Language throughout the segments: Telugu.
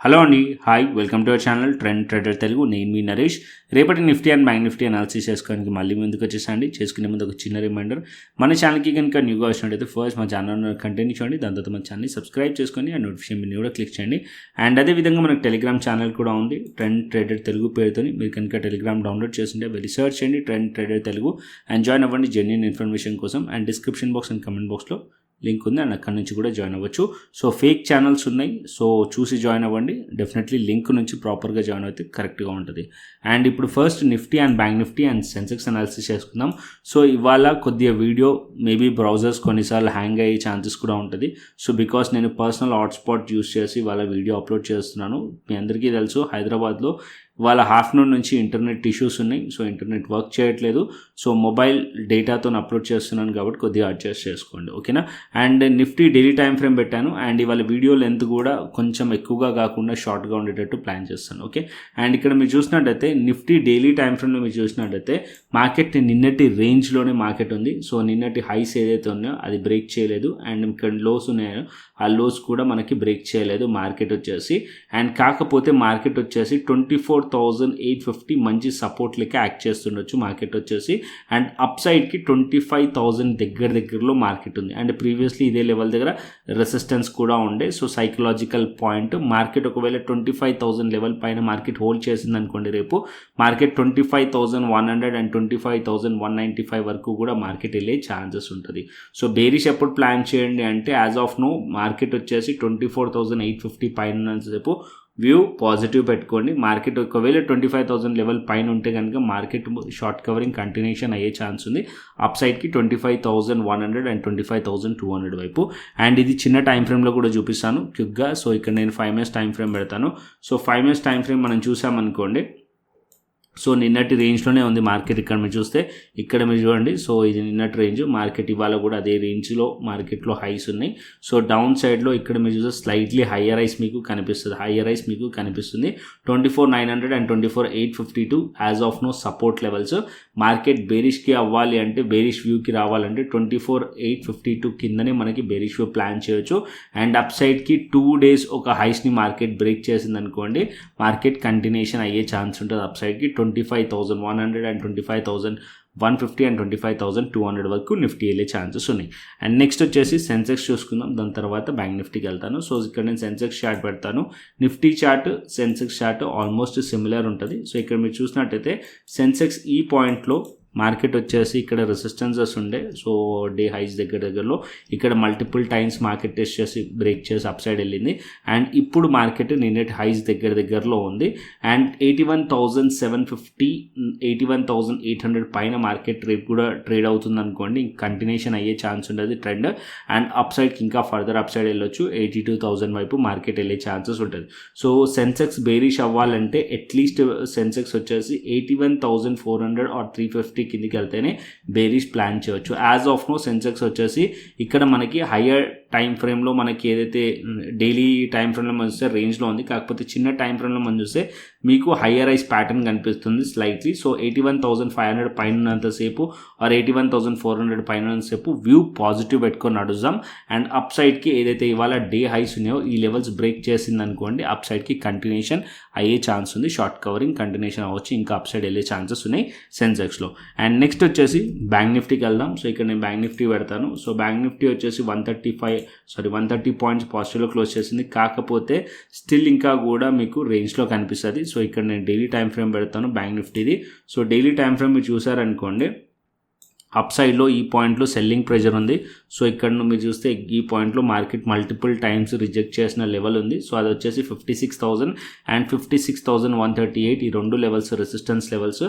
హలో అండి, hi, welcome to our channel trend trader Telugu. నేను మీ నరేష్. రేపటి Nifty and bank Nifty analysis చేసుకోవడానికి మళ్ళీ ముందుకు వచ్చేసండి. చేసుకునే ముందు ఒక చిన్న రిమైండర్, మన ఛానల్కి కనుక న్యూగా వచ్చినట్టయితే ఫస్ట్ మా ఛానల్ కంటిన్యూ చేయండి, దాని తర్వాత మన ఛానల్ని సబ్స్క్రైబ్ చేసుకొని ఆ నోటిఫికేషన్ బిల్ని కూడా క్లిక్ చేయండి. అండ్ అదేవిధంగా మనకు టెలిగ్రామ్ ఛానల్ కూడా ఉంది, ట్రెండ్ ట్రేడర్ తెలుగు పేరుతో. మీరు కనుక టెలిగ్రామ్ డౌన్లోడ్ చేస్తుంటే వెళ్ళి సర్చ్ చేయండి trend trader Telugu and join అవ్వండి జెన్యూన్ ఇన్ఫర్మేషన్ కోసం. And description box and comment బాక్స్లో లింక్ ఉంది, అండ్ అక్కడి నుంచి కూడా జాయిన్ అవ్వచ్చు. సో ఫేక్ ఛానల్స్ ఉన్నాయి, సో చూసి జాయిన్ అవ్వండి. డెఫినెట్లీ లింక్ నుంచి ప్రాపర్గా జాయిన్ అయితే కరెక్ట్గా ఉంటుంది. అండ్ ఇప్పుడు first Nifty and bank Nifty and Sensex analysis చేసుకుందాం. సో ఇవాళ కొద్దిగా వీడియో మేబీ బ్రౌజర్స్ కొన్నిసార్లు హ్యాంగ్ అయ్యే ఛాన్సెస్ కూడా ఉంటుంది. సో బికాస్ నేను పర్సనల్ హాట్స్పాట్ యూస్ చేసి ఇవాళ వీడియో అప్లోడ్ చేస్తున్నాను. మీ అందరికీ తెలుసు, హైదరాబాద్లో వాళ్ళ ఆఫ్టర్నూన్ నుంచి ఇంటర్నెట్ ఇష్యూస్ ఉన్నాయి. సో ఇంటర్నెట్ వర్క్ చేయట్లేదు. సో మొబైల్ డేటాతో అప్లోడ్ చేస్తున్నాను కాబట్టి కొద్దిగా అడ్జస్ట్ చేసుకోండి, ఓకేనా. And Nifty daily time frame పెట్టాను. అండ్ ఇవాళ వీడియో లెంత్ కూడా కొంచెం ఎక్కువగా కాకుండా షార్ట్గా ఉండేటట్టు ప్లాన్ చేస్తాను, ఓకే. అండ్ ఇక్కడ మీరు చూసినట్టయితే నిఫ్టీ డైలీ టైం ఫ్రేమ్లో మీరు చూసినట్టయితే మార్కెట్ నిన్నటి రేంజ్లోనే మార్కెట్ ఉంది. సో నిన్నటి హైస్ ఏదైతే ఉన్నాయో అది బ్రేక్ చేయలేదు. అండ్ ఇక్కడ లోస్ ఉన్నాయో ఆ లోస్ కూడా మనకి బ్రేక్ చేయలేదు మార్కెట్ వచ్చేసి. అండ్ కాకపోతే మార్కెట్ వచ్చేసి 24,850 మంచి సపోర్ట్ లెక్క యాక్ట్ చేస్తుండొచ్చు మార్కెట్ వచ్చేసి. అండ్ అప్ సైడ్కి 25,000 దగ్గరలో మార్కెట్ ఉంది. అండ్ ప్రీవియస్లీ ఇదే లెవెల్ దగ్గర రెసిస్టెన్స్ కూడా ఉండే. సో సైకలాజికల్ పాయింట్ మార్కెట్ ఒకవేళ 25,000 లెవెల్ పైన మార్కెట్ హోల్డ్ చేసింది అనుకోండి, రేపు మార్కెట్ 25,100 అండ్ 25,195 వరకు కూడా మార్కెట్ వెళ్ళే ఛాన్సెస్ ఉంటుంది. సో బేరిష్ ఎప్పుడు ప్లాన్ చేయండి అంటే యాజ్ ఆఫ్ నో మార్కెట్ వచ్చేసి 24,850 పైన సేపు వ్యూ పాజిటివ్ పెట్టుకోండి. మార్కెట్ ఒకవేళ 25,000 లెవెల్ పైన ఉంటే కనుక మార్కెట్ షార్ట్ కవరింగ్ కంటిన్యూషన్ అయ్యే ఛాన్స్ ఉంది అప్ సైడ్కి 25,100 అండ్ 25,200 వైపు. అండ్ ఇది చిన్న టైం ఫ్రేమ్లో కూడా చూపిస్తాను క్విక్గా. సో ఇక్కడ నేను 5 minutes టైం ఫ్రేమ్ పెడతాను. సో 5 minutes టైం ఫ్రేమ్ మనం చూసామనుకోండి, సో నిన్నటి రేంజ్లోనే ఉంది మార్కెట్. ఇక్కడ మీరు చూస్తే ఇక్కడ మీరు చూడండి, సో ఇది నిన్నటి రేంజ్. మార్కెట్ ఇవాళ కూడా అదే రేంజ్లో మార్కెట్లో హైస్ ఉన్నాయి. సో డౌన్ సైడ్లో ఇక్కడ మీరు చూస్తే స్లైట్లీ హయ్యర్ హైస్ మీకు కనిపిస్తుంది. 24,900 and 24,852 as of now support levels. Market బేరిష్కి అవ్వాలి అంటే, బేరిష్ వ్యూకి రావాలంటే 24,852 కిందనే మనకి బేరిష్ వ్యూ ప్లాన్ చేయొచ్చు. అండ్ అప్ సైడ్కి 2 days ఒక హైస్ని మార్కెట్ బ్రేక్ చేసింది అనుకోండి, మార్కెట్ కంటిన్యూషన్ అయ్యే ఛాన్స్ ఉంటుంది అప్ సైడ్కి 25,100 అండ్ 25,150 అండ్ 25,200 వరకు నిఫ్టీ వెళ్ళే ఛాన్సెస్ ఉన్నాయి. అండ్ నెక్స్ట్ వచ్చేసి సెన్సెక్స్ చూసుకుందాం, దాని తర్వాత బ్యాంక్ నిఫ్టీకి వెళ్తాను. సో ఇక్కడ నేను సెన్సెక్స్ చార్ట్ పెడతాను. Nifty chart Sensex chart almost similar ఉంటుంది. సో ఇక్కడ మీరు చూసినట్టయితే సెన్సెక్స్ ఈ పాయింట్లో మార్కెట్ వచ్చేసి ఇక్కడ రెసిస్టెన్సెస్ ఉండే. సో డే హైస్ దగ్గరలో ఇక్కడ మల్టిపుల్ టైమ్స్ మార్కెట్ టెస్ట్ చేసి బ్రేక్ చేసి అప్ సైడ్ వెళ్ళింది. అండ్ ఇప్పుడు మార్కెట్ నిన్నటి హైస్ దగ్గరలో ఉంది. అండ్ 81,750 81,800 పైన మార్కెట్ రేపు కూడా ట్రేడ్ అవుతుంది అనుకోండి, కంటిన్యూషన్ అయ్యే ఛాన్స్ ఉండదు ట్రెండ్. అండ్ అప్ సైడ్కి ఇంకా ఫర్దర్ అప్ సైడ్ వెళ్ళొచ్చు, 82,000 వైపు మార్కెట్ వెళ్ళే ఛాన్సెస్ ఉంటుంది. సో సెన్సెక్స్ బేరిష్ అవ్వాలంటే అట్లీస్ట్ సెన్సెక్స్ వచ్చేసి 81,400 ఆర్ 350 కిందికి వెళ్తేనే బేరిష్ ప్లాన్ చేయవచ్చు. యాజ్ ఆఫ్ నో సెన్సెక్స్ వచ్చేసి ఇక్కడ మనకి హయ్యర్ టైం ఫ్రేమ్లో మనకి ఏదైతే డైలీ టైం ఫ్రేమ్లో మనం చూస్తే రేంజ్లో ఉంది. కాకపోతే చిన్న టైం ఫ్రేమ్లో మనం చూస్తే మీకు హయ్యర్ రైస్ ప్యాటర్న్ కనిపిస్తుంది స్లైట్లీ. సో 81,500 పైన ఉన్నంతసేపు ఆర్ 81,400 పైన ఉన్నంతసేపు వ్యూ పాజిటివ్ పెట్టుకొని నడుద్దాం. అండ్ అప్ సైడ్కి ఏదైతే ఇవాళ డే హైస్ ఉన్నాయో ఈ లెవెల్స్ బ్రేక్ చేసింది అనుకోండి, అప్ సైడ్కి కంటిన్యూషన్ అయ్యే ఛాన్స్ ఉంది. షార్ట్ కవరింగ్ కంటిన్యూషన్ అవ్వచ్చు, ఇంకా అప్ సైడ్ వెళ్ళే ఛాన్సెస్ ఉన్నాయి సెన్సెక్స్లో. అండ్ నెక్స్ట్ వచ్చేసి బ్యాంక్ నిఫ్టీకి వెళ్దాం. సో ఇక్కడ నేను బ్యాంక్ నిఫ్టీ పెడతాను. సో బ్యాంక్ నిఫ్టీ వచ్చేసి 130 పాయింట్స్ పాజిటివ్లో క్లోజ్ చేసింది. కాకపోతే స్టిల్ ఇంకా కూడా మీకు రేంజ్లో కనిపిస్తుంది. సో ఇక్కడ నేను డైలీ టైం ఫ్రేమ్ పెడతాను బ్యాంక్ నిఫ్టీది. సో డైలీ టైం ఫ్రేమ్ మీరు చూసారనుకోండి, అప్ సైడ్లో ఈ పాయింట్లో సెల్లింగ్ ప్రెషర్ ఉంది. సో ఇక్కడ మీరు చూస్తే ఈ పాయింట్లో మార్కెట్ మల్టిపుల్ టైమ్స్ రిజెక్ట్ చేసిన లెవెల్ ఉంది. సో అది వచ్చేసి 56,000 అండ్ 56,138 ఈ రెండు levels resistance levels.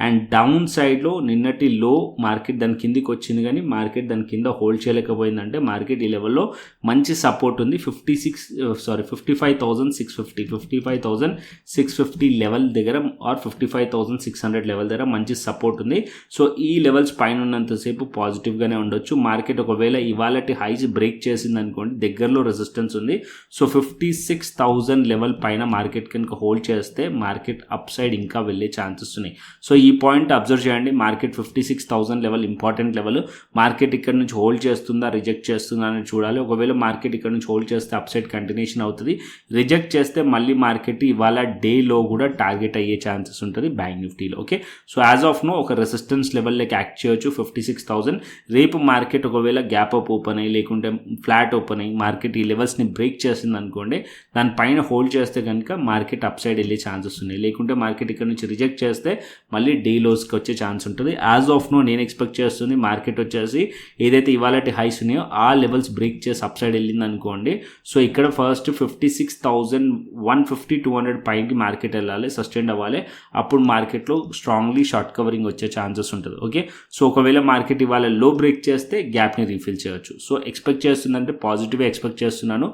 And down సైడ్లో నిన్నటి లో మార్కెట్ దాని కిందికి వచ్చింది, కానీ మార్కెట్ దాని కింద హోల్డ్ చేయలేకపోయిందంటే మార్కెట్ ఈ లెవెల్లో మంచి సపోర్ట్ ఉంది. 55,650 లెవెల్ దగ్గర ఆర్ 55,600 లెవెల్ దగ్గర మంచి సపోర్ట్ ఉంది. సో ఈ లెవెల్స్ పైన ఉన్నంతసేపు పాజిటివ్గానే ఉండొచ్చు. మార్కెట్ ఒకవేళ ఇవాళటి హైస్ బ్రేక్ చేసింది అనుకోండి, దగ్గరలో రెసిస్టెన్స్ ఉంది. సో 56,000 లెవెల్ పైన మార్కెట్ కనుక హోల్డ్ చేస్తే మార్కెట్ అప్ సైడ్ ఇంకా వెళ్ళే ఛాన్సెస్ ఉన్నాయి. సో ఈ పాయింట్ అబ్జర్వ్ చేయండి. Market 56,000 level important level. Market ఇక్కడ నుంచి హోల్డ్ చేస్తుందా రిజెక్ట్ చేస్తుందా అని చూడాలి. ఒకవేళ మార్కెట్ ఇక్కడ నుంచి హోల్డ్ చేస్తే అప్ సైడ్ కంటిన్యూషన్ అవుతుంది. రిజెక్ట్ చేస్తే మళ్ళీ మార్కెట్ ఇవాళ డేలో కూడా టార్గెట్ అయ్యే ఛాన్సెస్ ఉంటుంది బ్యాంక్ నిఫ్టీలో. Okay, so as of now ఒక రెసిస్టెన్స్ లెవెల్లోకి యాక్ట్ చేయొచ్చు 56,000. రేపు మార్కెట్ ఒకవేళ గ్యాప్ అప్ ఓపెన్ అయ్యి లేకుంటే ఫ్లాట్ ఓపెన్ అయ్యి మార్కెట్ ఈ లెవెల్స్ని బ్రేక్ చేసింది అనుకోండి, దానిపైన హోల్డ్ చేస్తే కనుక మార్కెట్ అప్ సైడ్ వెళ్ళే ఛాన్సెస్ ఉన్నాయి. లేకుంటే మార్కెట్ ఇక్కడ నుంచి రిజెక్ట్ చేస్తే మళ్ళీ డే లోస్కి వచ్చే ఛాన్స్ ఉంటుంది. యాజ్ ఆఫ్ నో నేను ఎక్స్పెక్ట్ చేస్తుంది మార్కెట్ వచ్చేసి ఏదైతే ఇవాళ హైస్ ఉన్నాయో ఆ లెవెల్స్ బ్రేక్ చేసి అప్ సైడ్ వెళ్ళింది అనుకోండి. సో ఇక్కడ ఫస్ట్ 56,150-200 పైకి మార్కెట్ వెళ్ళాలి, సస్టైన్ అవ్వాలి. అప్పుడు మార్కెట్లో స్ట్రాంగ్లీ షార్ట్ కవరింగ్ వచ్చే ఛాన్సెస్ ఉంటుంది. ఓకే, సో ఒకవేళ మార్కెట్ ఇవాళ లో బ్రేక్ చేస్తే గ్యాప్ని రీఫిల్ చేయొచ్చు. సో ఎక్స్పెక్ట్ చేస్తుందంటే పాజిటివ్గా ఎక్స్పెక్ట్ చేస్తున్నాను,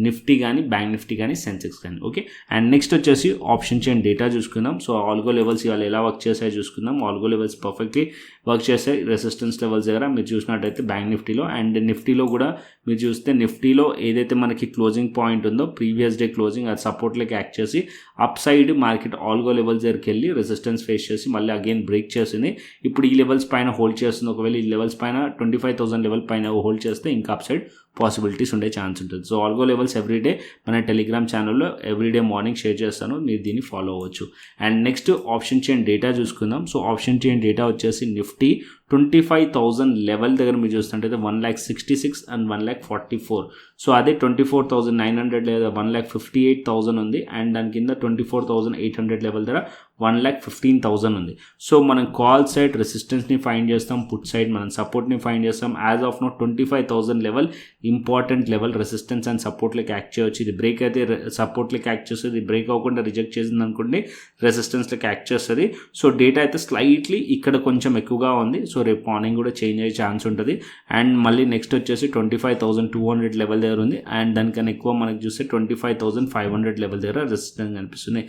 నిఫ్టీ కానీ బ్యాంక్ నిఫ్టీ కానీ సెన్సెక్స్ కానీ. ఓకే, అండ్ నెక్స్ట్ వచ్చేసి ఆప్షన్ చైన్ డేటా చూసుకుందాం. సో ఆల్గో లెవెల్స్ ఇవాళ ఎలా వర్క్ చేస్తాయో చూసుకుందాం. ఆల్గో లెవెల్స్ పర్ఫెక్ట్లీ వర్క్ చేస్తాయి రెసిస్టెన్స్ లెవెల్స్ దగ్గర మీరు చూసినట్టయితే బ్యాంక్ నిఫ్టీలో. అండ్ నిఫ్టీలో కూడా మీరు చూస్తే నిఫ్టీలో ఏదైతే మనకి క్లోజింగ్ పాయింట్ ఉందో ప్రీవియస్ డే క్లోజింగ్ అది సపోర్ట్లోకి యాక్ట్ చేసి up side market algo levels దగ్గరికి వెళ్ళి రెసిస్టెన్స్ ఫేస్ చేసి మళ్ళీ అగైన్ బ్రేక్ చేసింది. ఇప్పుడు ఈ లెవెల్స్ పైన హోల్డ్ చేస్తుంది. ఒకవేళ ఈ లెవెల్స్ పైన 25,000 లెవెల్ పైన హోల్డ్ చేస్తే ఇంకా అప్ సైడ్ పాసిబిలిటీస్ ఉండే ఛాన్స్ ఉంటుంది. సో ఆల్గో లెవెల్స్ ఎవ్రీడే మన టెలిగ్రామ్ ఛానల్లో ఎవ్రీడే మార్నింగ్ షేర్ చేస్తాను, మీరు దీన్ని ఫాలో అవ్వచ్చు. And next option chain data చూసుకుందాం. సో ఆప్షన్ చైన్ డేటా వచ్చేసి నిఫ్టీ 25,000 లెవెల్ దగ్గర మీరు చూస్తుంటే 1,66,000 అండ్ 1,44,000. సో అదే 24,900 లేదా 1,58,000 ఉంది. అండ్ దాని కింద 24,800 లెవెల్ దగ్గర 1,15,000 ఉంది. సో మనం కాల్ సైడ్ రెసిస్టెన్స్ని ఫైండ్ చేస్తాం, పుట్ సైడ్ మనం సపోర్ట్ని ఫైండ్ చేస్తాం. As of now 25,000 level important level, resistance and సపోర్ట్లకి యాక్ట్ చేయవచ్చు. ఇది బ్రేక్ అయితే సపోర్ట్లకి యాక్ట్ చేస్తుంది, ఇది బ్రేక్ అవ్వకుండా రిజెక్ట్ చేసింది అనుకోండి రెసిస్టెన్స్లకి యాక్ట్ చేస్తుంది. సో డేటా అయితే స్లైట్లీ ఇక్కడ కొంచెం ఎక్కువగా ఉంది. సో రేపు మార్నింగ్ కూడా చేంజ్ అయ్యే ఛాన్స్ ఉంటుంది. అండ్ మళ్ళీ నెక్స్ట్ వచ్చేసి 25,200 లెవెల్ దగ్గర ఉంది. అండ్ దానికన్నా ఎక్కువ మనకి చూస్తే 25,500 లెవెల్ దగ్గర రెసిస్టెన్స్ కనిపిస్తుంది.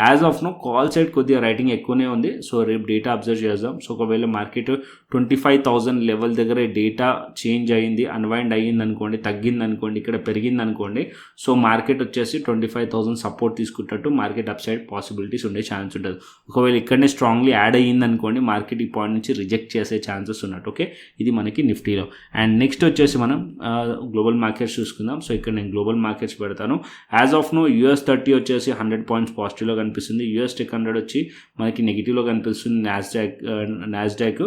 As of now call side కొద్దిగా రైటింగ్ ఎక్కువనే ఉంది. సో రేపు డేటా అబ్జర్వ్ చేద్దాం. సో ఒకవేళ మార్కెట్ 25,000 లెవెల్ దగ్గర డేటా చేంజ్ అయ్యింది, అన్వైండ్ అయ్యింది అనుకోండి, తగ్గింది అనుకోండి, ఇక్కడ పెరిగింది అనుకోండి, సో మార్కెట్ వచ్చేసి 25,000 సపోర్ట్ తీసుకుంటట్టు మార్కెట్ అప్ సైడ్ పాసిబిలిటీస్ ఉండే ఛాన్స్ ఉంటుంది. ఒకవేళ ఇక్కడనే స్ట్రాంగ్లీ యాడ్ అయ్యింది అనుకోండి, మార్కెట్ ఈ పాయింట్ నుంచి రిజెక్ట్ చేసే ఛాన్సెస్ ఉన్నట్టు. ఓకే, ఇది మనకి నిఫ్టీలో. అండ్ నెక్స్ట్ వచ్చేసి మనం గ్లోబల్ మార్కెట్స్ చూసుకుందాం. సో ఇక్కడ నేను గ్లోబల్ మార్కెట్స్ పెడతాను. యాజ్ ఆఫ్ నో US30 వచ్చేసి 100 పాయింట్స్ పాజిటివ్లో కనిపిస్తుంది. US Tech 100 వచ్చి మనకి నెగిటివ్లో కనిపిస్తుంది. నాస్డాక్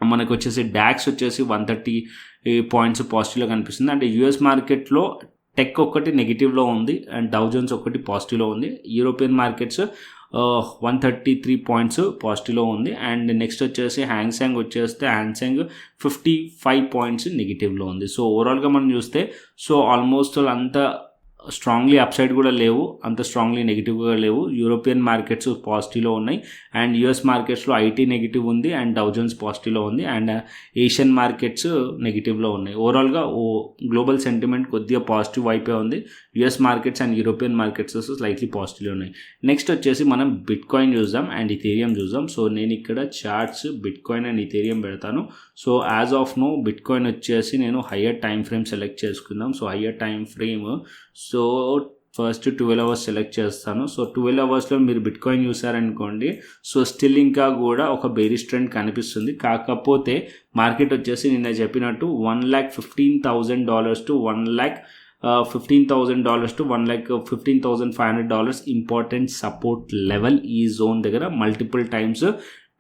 మనకు వచ్చేసి డాక్స్ వచ్చేసి 130 పాయింట్స్ పాజిటివ్లో కనిపిస్తుంది. అంటే యూఎస్ మార్కెట్లో టెక్ ఒక్కటి నెగిటివ్లో ఉంది అండ్ డౌ జోన్స్ ఒకటి పాజిటివ్లో ఉంది. యూరోపియన్ మార్కెట్స్ 133 పాయింట్స్ పాజిటివ్లో ఉంది. అండ్ నెక్స్ట్ వచ్చేసి హ్యాంగ్సెంగ్ వచ్చేస్తే హ్యాంగ్సెంగ్ 55 పాయింట్స్ నెగిటివ్లో ఉంది. సో ఓవరాల్గా మనం చూస్తే సో ఆల్మోస్ట్ అంత స్ట్రాంగ్లీ అప్ సైడ్ కూడా లేవు, అంత స్ట్రాంగ్లీ నెగిటివ్గా లేవు. యూరోపియన్ మార్కెట్స్ పాజిటివ్లో ఉన్నాయి అండ్ యూఎస్ మార్కెట్స్లో ఐటీ నెగిటివ్ ఉంది అండ్ డౌ జోన్స్ పాజిటివ్లో ఉంది అండ్ ఏషియన్ మార్కెట్స్ నెగిటివ్లో ఉన్నాయి. ఓవరాల్గా గ్లోబల్ సెంటిమెంట్ కొద్దిగా పాజిటివ్ వైపే ఉంది. US markets and European markets slightly పాజిటివ్లో ఉన్నాయి. నెక్స్ట్ వచ్చేసి మనం బిట్ కాయిన్ చూద్దాం అండ్ ఇథేరియం చూద్దాం. సో నేను ఇక్కడ charts bitcoin and Ethereum పెడతాను. So as of now bitcoin వచ్చేసి నేను హయ్యర్ టైం ఫ్రేమ్ సెలెక్ట్ చేసుకుందాం. So higher time frame so first 12 hours select చేస్తాను. సో 12 అవర్స్లో మీరు బిట్ కాయిన్ చూసారనుకోండి, సో స్టిల్ ఇంకా కూడా ఒక బేరిష్ ట్రెండ్ కనిపిస్తుంది. కాకపోతే మార్కెట్ వచ్చేసి నిన్న చెప్పినట్టు $1,15,000 to $1,15,000 to $1,15,500 important support level ఈ జోన్ దగ్గర మల్టిపుల్ టైమ్స్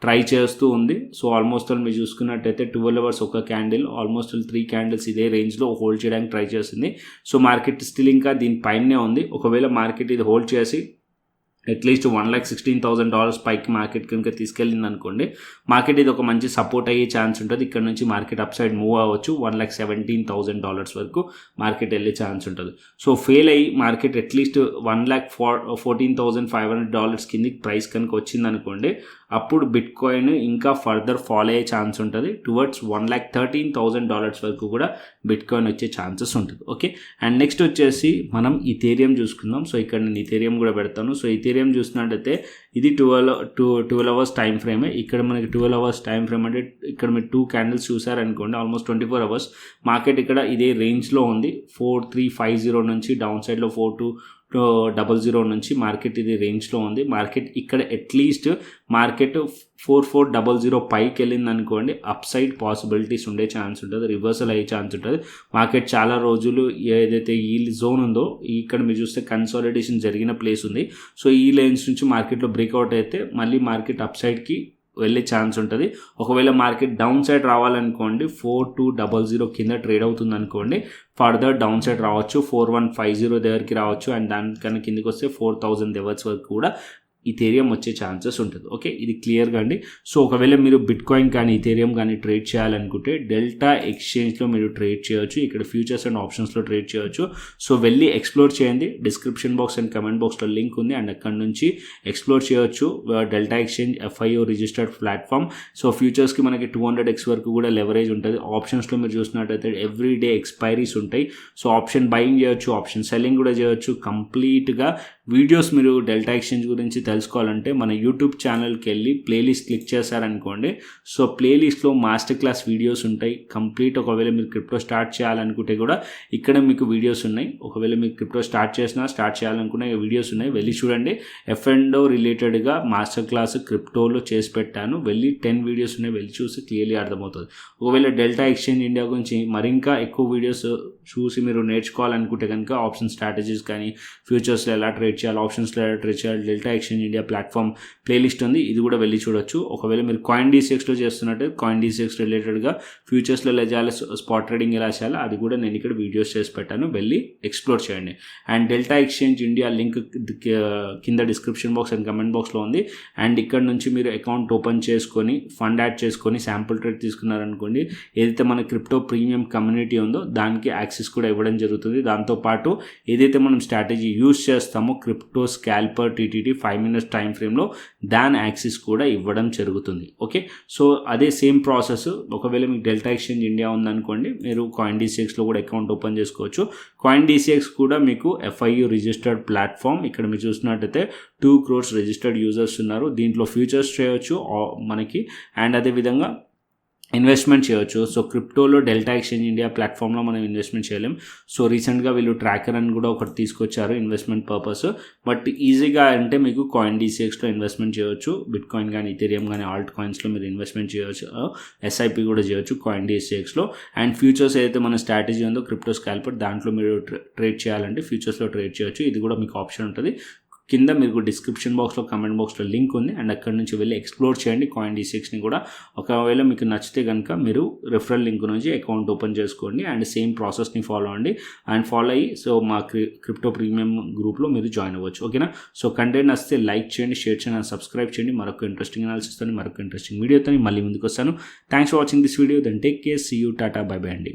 ట్రై చేస్తూ ఉంది. సో ఆల్మోస్ట్ మీరు చూసుకున్నట్టయితే 12 అవర్స్ ఒక క్యాండిల్, ఆల్మోస్ట్ 3 క్యాండిల్స్ ఇదే రేంజ్లో హోల్డ్ చేయడానికి ట్రై చేస్తుంది. సో మార్కెట్ స్టిల్ ఇంకా దీనిపైనే ఉంది. ఒకవేళ మార్కెట్ ఇది హోల్డ్ చేసి అట్లీస్ట్ $1,16,000 పైకి మార్కెట్ కనుక తీసుకెళ్ళింది అనుకోండి, మార్కెట్ ఇది ఒక మంచి సపోర్ట్ అయ్యే ఛాన్స్ ఉంటుంది. ఇక్కడ నుంచి మార్కెట్ అప్ సైడ్ మూవ్ అవ్వచ్చు. $1,17,000 వరకు మార్కెట్ వెళ్ళే ఛాన్స్ ఉంటుంది. సో ఫెయిల్ అయ్యి మార్కెట్ అట్లీస్ట్ $1,14,500 కిందికి ప్రైస్ కనుక వచ్చింది అనుకోండి, అప్పుడు బిట్ కాయిన్ ఇంకా ఫర్దర్ ఫాలో అయ్యే ఛాన్స్ ఉంటుంది. టువర్డ్స్ $1,13,000 వరకు కూడా బిట్ కాయిన్ వచ్చే ఛాన్సెస్ ఉంటుంది. ఓకే, అండ్ నెక్స్ట్ వచ్చేసి మనం ఇథేరియం చూసుకుందాం. సో ఇక్కడ నేను ఇథేరియం కూడా పెడతాను. సో ఇథేరియం చూసినట్టయితే ఇది 12 అవర్స్ టైం ఫ్రేమే. ఇక్కడ మనకి 12 అవర్స్ టైం ఫ్రేమ్ అంటే ఇక్కడ మీరు 2 క్యాండిల్స్ చూసారనుకోండి, ఆల్మోస్ట్ 24 అవర్స్. మార్కెట్ ఇక్కడ ఇదే రేంజ్లో ఉంది. 4350 నుంచి డౌన్ సైడ్లో 4200 నుంచి మార్కెట్ ఇది రేంజ్లో ఉంది. మార్కెట్ ఇక్కడ అట్లీస్ట్ మార్కెట్ 4400 పైకి వెళ్ళింది అనుకోండి, అప్ సైడ్ పాసిబిలిటీస్ ఉండే ఛాన్స్ ఉంటుంది, రివర్సల్ అయ్యే ఛాన్స్ ఉంటుంది. మార్కెట్ చాలా రోజులు ఏదైతే ఈ జోన్ ఉందో, ఇక్కడ మీరు చూస్తే కన్సాలిడేషన్ జరిగిన ప్లేస్ ఉంది. సో ఈ లైన్స్ నుంచి మార్కెట్లో బ్రేక్అవుట్ అయితే మళ్ళీ మార్కెట్ అప్ సైడ్కి వెళ్ళే ఛాన్స్ ఉంటుంది. ఒకవేళ మార్కెట్ డౌన్ సైడ్ రావాలనుకోండి, 4200 కింద ట్రేడ్ అవుతుంది అనుకోండి, ఫర్దర్ డౌన్ సైడ్ రావచ్చు, 4150 దగ్గరికి రావచ్చు. అండ్ దానికన్నా కిందకి వస్తే 4000 లెవెల్స్ వరకు కూడా ఇథేరియం వచ్చే ఛాన్సెస్ ఉంటుంది. ఓకే, ఇది క్లియర్గా అండి. సో ఒకవేళ మీరు బిట్ కాయిన్ కానీ ఇథేరియం కానీ ట్రేడ్ చేయాలనుకుంటే డెల్టా ఎక్స్చేంజ్లో మీరు ట్రేడ్ చేయొచ్చు. ఇక్కడ ఫ్యూచర్స్ అండ్ ఆప్షన్స్లో ట్రేడ్ చేయొచ్చు. సో వెళ్ళి ఎక్స్ప్లోర్ చేయండి. డిస్క్రిప్షన్ బాక్స్ అండ్ కమెంట్ బాక్స్లో లింక్ ఉంది, అండ్ అక్కడ నుంచి ఎక్స్ప్లోర్ చేయొచ్చు. Delta Exchange FIO registered platform. So ఫ్యూచర్స్కి మనకి 200x వరకు కూడా లెవరేజ్ ఉంటుంది. ఆప్షన్స్లో మీరు చూసినట్టయితే ఎవ్రీ డే ఎక్స్పైరీస్ ఉంటాయి. సో ఆప్షన్ బయింగ్ చేయొచ్చు, ఆప్షన్ సెల్లింగ్ కూడా చేయొచ్చు. కంప్లీట్గా వీడియోస్ మీరు డెల్టా ఎక్స్చేంజ్ గురించి తెలుసుకోవాలంటే మన యూట్యూబ్ ఛానల్కి వెళ్ళి ప్లేలిస్ట్ క్లిక్ చేశారనుకోండి. సో ప్లేలిస్ట్లో మాస్టర్ క్లాస్ వీడియోస్ ఉంటాయి కంప్లీట్. ఒకవేళ మీరు క్రిప్టో స్టార్ట్ చేయాలనుకుంటే కూడా ఇక్కడ మీకు వీడియోస్ ఉన్నాయి. ఒకవేళ మీకు క్రిప్టో స్టార్ట్ చేయాలనుకునే వీడియోస్ ఉన్నాయి, వెళ్ళి చూడండి. F&O రిలేటెడ్గా మాస్టర్ క్లాస్ క్రిప్టోలో చేసి పెట్టాను, వెళ్ళి 10 వీడియోస్ ఉన్నాయి, వెళ్ళి చూసి క్లియర్లీ అర్థమవుతుంది. ఒకవేళ డెల్టా ఎక్స్చేంజ్ ఇండియా గురించి మరింకా ఎక్కువ వీడియోస్ చూసి మీరు నేర్చుకోవాలనుకుంటే కనుక ఆప్షన్ స్ట్రాటజీస్ కానీ, ఫ్యూచర్స్లో ఎలా ట్రేడ్ చేయాలి, ఆప్షన్స్లో ఎలా ట్రేడ్ చేయాలి, delta exchange India platform playlist ఉంది, ఇది కూడా వెళ్ళి చూడొచ్చు. ఒకవేళ మీరు CoinDCXలో చేస్తున్నట్టు CoinDCX రిలేటెడ్గా ఫ్యూచర్స్లో ఎలా చేయాలి, స్పాట్ ట్రేడింగ్ ఎలా చేయాలి, అది కూడా నేను ఇక్కడ వీడియోస్ చేసి పెట్టాను, వెళ్ళి ఎక్స్ప్లోర్ చేయండి. And delta exchange India link కింద డిస్క్రిప్షన్ బాక్స్ అండ్ కమెంట్ బాక్స్లో ఉంది. అండ్ ఇక్కడ నుంచి మీరు అకౌంట్ ఓపెన్ చేసుకొని ఫండ్ యాడ్ చేసుకొని శాంపుల్ ట్రేడ్ తీసుకున్నారనుకోండి, ఏదైతే మన క్రిప్టో ప్రీమియం కమ్యూనిటీ ఉందో దానికి యాక్సెస్ కూడా ఇవ్వడం జరుగుతుంది. దాంతోపాటు ఏదైతే మనం స్ట్రాటజీ యూజ్ చేస్తామో క్రిప్టో స్కాల్పర్ TTT 5 minutes టైం ఫ్రేమ్లో దాని యాక్సెస్ కూడా ఇవ్వడం జరుగుతుంది. ఓకే, సో అదే సేమ్ ప్రాసెస్. ఒకవేళ మీకు డెల్టా ఎక్స్చేంజ్ ఇండియా ఉందనుకోండి, మీరు CoinDCXలో కూడా అకౌంట్ ఓపెన్ చేసుకోవచ్చు. CoinDCX కూడా మీకు FIO రిజిస్టర్డ్ ప్లాట్ఫామ్. ఇక్కడ మీరు చూసినట్టయితే 2 crores రిజిస్టర్డ్ యూజర్స్ ఉన్నారు. దీంట్లో ఫ్యూచర్స్ చేయొచ్చు మనకి, అండ్ అదేవిధంగా ఇన్వెస్ట్మెంట్ చేయొచ్చు. సో క్రిప్టోలో డెల్టా ఎక్స్చేంజ్ ఇండియా ప్లాట్ఫామ్లో మనం ఇన్వెస్ట్మెంట్ చేయలేం. సో రీసెంట్గా వీళ్ళు ట్రాకర్ అని కూడా ఒకటి తీసుకొచ్చారు ఇన్వెస్ట్మెంట్ పర్పస్. బట్ ఈజీగా అంటే మీకు CoinDCXలో ఇన్వెస్ట్మెంట్ చేయొచ్చు. బిట్ కాయిన్ కానీ ఇథేరియం కానీ ఆల్ట్ కాయిన్స్లో మీరు ఇన్వెస్ట్మెంట్ చేయొచ్చు. SIP కూడా చేయొచ్చు CoinDCXలో. అండ్ ఫ్యూచర్స్ ఏదైతే మన స్ట్రాటజీ ఉందో క్రిప్టో స్కాల్పర్, దాంట్లో మీరు ట్రేడ్ చేయాలంటే ఫ్యూచర్స్లో ట్రేడ్ చేయొచ్చు. ఇది కూడా మీకు ఆప్షన్ ఉంటుంది. కింద మీకు డిస్క్రిప్షన్ బాక్స్లో కమెంట్ బాక్స్లో లింక్ ఉంది, అండ్ అక్కడ నుంచి వెళ్ళి ఎక్స్ప్లోర్ చేయండి CoinDCXని కూడా. ఒకవేళ మీకు నచ్చితే కనుక మీరు రెఫరల్ లింక్ నుంచి అకౌంట్ ఓపెన్ చేసుకోండి, అండ్ సేమ్ ప్రాసెస్ని ఫాలో అవ్వండి. అండ్ ఫాలో అయ్యి సో మా క్రిప్టో ప్రీమియం గ్రూప్లో మీరు జాయిన్ అవ్వచ్చు. ఓకేనా? సో కంటెంట్ నచ్చితే లైక్ చేయండి, షేర్ చేయండి, అండ్ సబ్స్క్రైబ్ చేయండి. మరొక ఇంట్రెస్టింగ్ అనాలిసిస్తో మరొక ఇంట్రెస్టింగ్ వీడియోతో మళ్ళీ ముందుకు వస్తాను. Thanks for watching this video. Then take care, see you, టాటా, బై బై అండి.